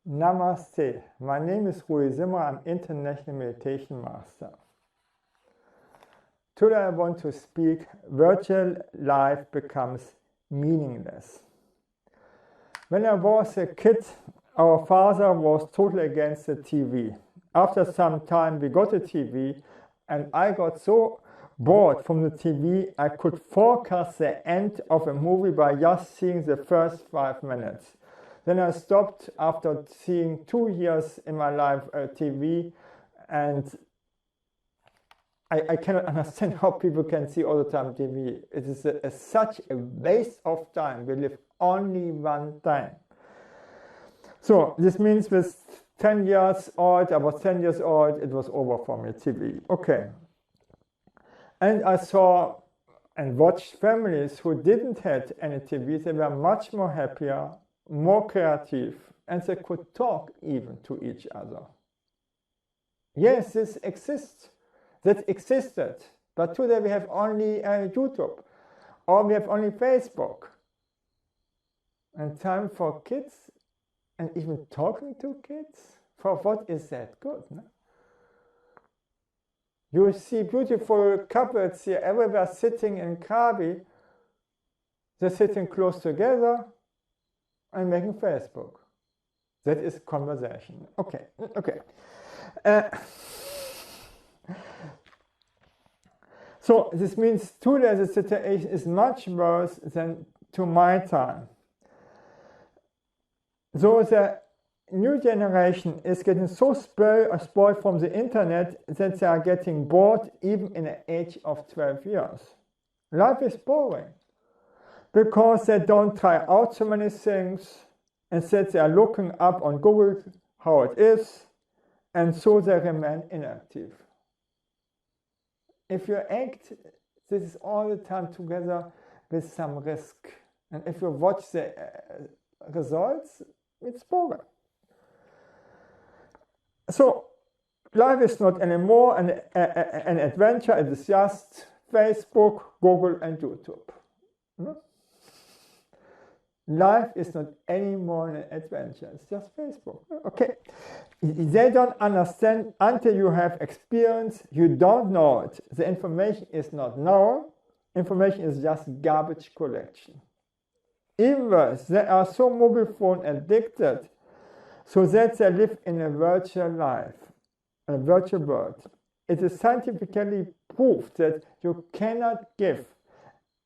Namaste. My name is Rui Zimmer. I'm International Meditation Master. Today I want to speak virtual life becomes meaningless. When I was a kid, our father was totally against the TV. After some time we got a TV and I got so bored from the TV I could forecast the end of a movie by just seeing the first 5 minutes. Then I stopped after seeing 2 years in my life TV, and I cannot understand how people can see all the time TV. It is such a waste of time. We live only one time. So this means with 10 years old, I was 10 years old, it was over for me, TV. Okay. And I saw and watched families who didn't have any TV. They were much more happier, more creative, and they could talk even to each other. Yes, this exists. That existed. But today we have only YouTube, or we have only Facebook. And time for kids, and even talking to kids, for what is that good? No? You see beautiful couples here everywhere sitting in Krabi. They're sitting close together and making Facebook. That is conversation. Okay. So this means today the situation is much worse than to my time. So the new generation is getting so spoiled from the internet that they are getting bored even in the age of 12 years. Life is boring because they don't try out so many things, and that they are looking up on Google how it is, and so they remain inactive. If you act, this is all the time together with some risk. And if you watch the results, it's boring. So life is not anymore an adventure. It is just Facebook, Google, and YouTube. No? Life is not anymore an adventure. It's just Facebook. Okay. They don't understand until you have experience. You don't know it. The information is not known. Information is just garbage collection. Even worse, they are so mobile phone addicted so that they live in a virtual life, a virtual world. It is scientifically proved that you cannot give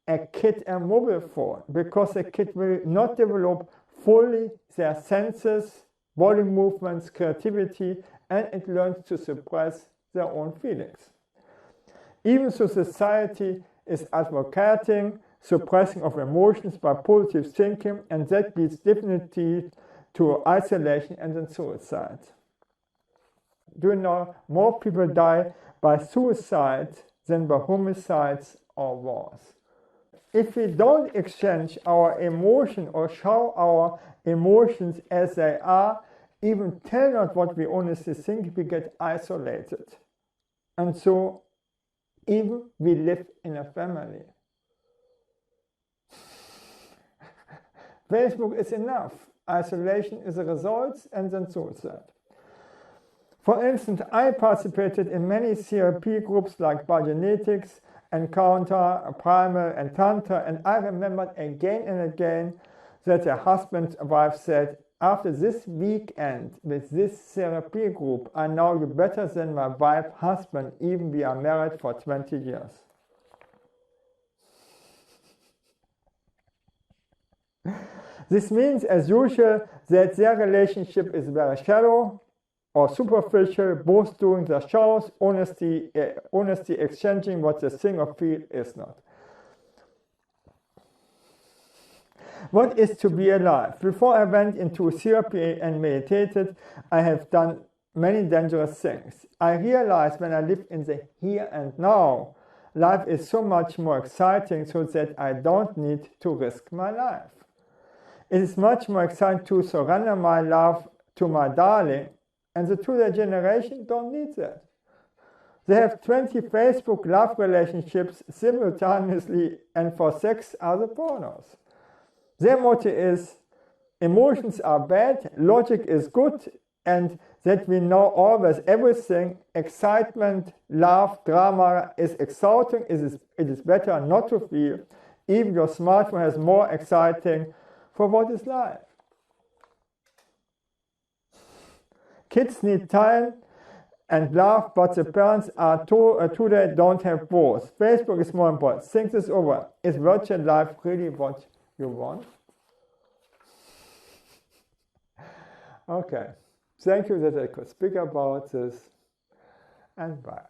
a kid a mobile phone because the kid will not develop fully their senses, body movements, creativity, and it learns to suppress their own feelings. Even so, society is advocating suppressing of emotions by positive thinking, and that leads definitely to isolation and then suicide. Do you know more people die by suicide than by homicides or wars? If we don't exchange our emotion or show our emotions as they are, even tell out what we honestly think, we get isolated. And so even we live in a family. Facebook is enough. Isolation is a result, and then suicide. For instance, I participated in many CRP groups like Biogenetics, Encounter, Primal, and Tantra, and I remembered again and again that a husband and wife said, after this weekend with this therapy group, I know you better than my wife, husband, even we are married for 20 years. This means, as usual, that their relationship is very shallow or superficial, both doing their shows, honesty exchanging what they think or feel is not. What is to be alive? Before I went into therapy and meditated, I have done many dangerous things. I realized when I live in the here and now, life is so much more exciting so that I don't need to risk my life. It is much more exciting to surrender my love to my darling, and the today generation don't need that. They have 20 Facebook love relationships simultaneously, and for sex are the pornos. Their motto is, emotions are bad, logic is good, and that we know always everything. Excitement, love, drama is exciting. It is better not to feel. Even your smartphone has more exciting for what is life. Kids need time and love, but the parents are today don't have both. Facebook is more important. Think this over. Is virtual life really what you want? Okay. Thank you that I could speak about this, and bye.